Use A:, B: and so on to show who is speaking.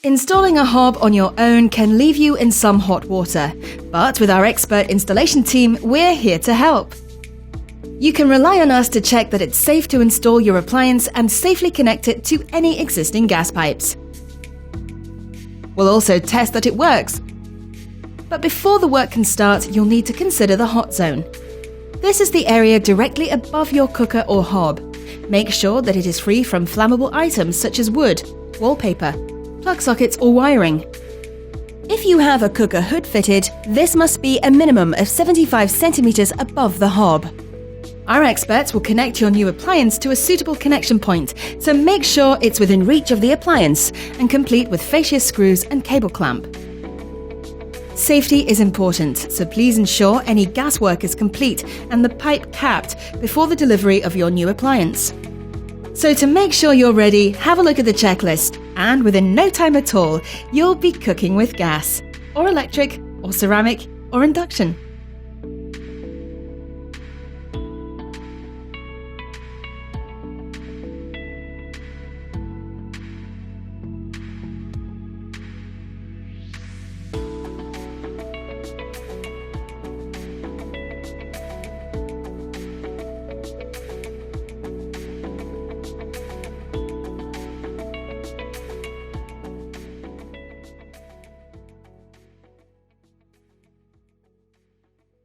A: Installing a hob on your own can leave you in some hot water, but with our expert installation team, we're here to help. You can rely on us to check that it's safe to install your appliance and safely connect it to any existing gas pipes. We'll also test that it works. But before the work can start, you'll need to consider the hot zone. This is the area directly above your cooker or hob. Make sure that it is free from flammable items such as wood, wallpaper, plug sockets or wiring. If you have a cooker hood fitted, this must be a minimum of 75 centimeters above the hob. Our experts will connect your new appliance to a suitable connection point, so make sure it's within reach of the appliance and complete with fascia screws and cable clamp. Safety is important, so please ensure any gas work is complete and the pipe capped before the delivery of your new appliance. So to make sure you're ready, have a look at the checklist, and within no time at all, you'll be cooking with gas, or electric, or ceramic, or induction.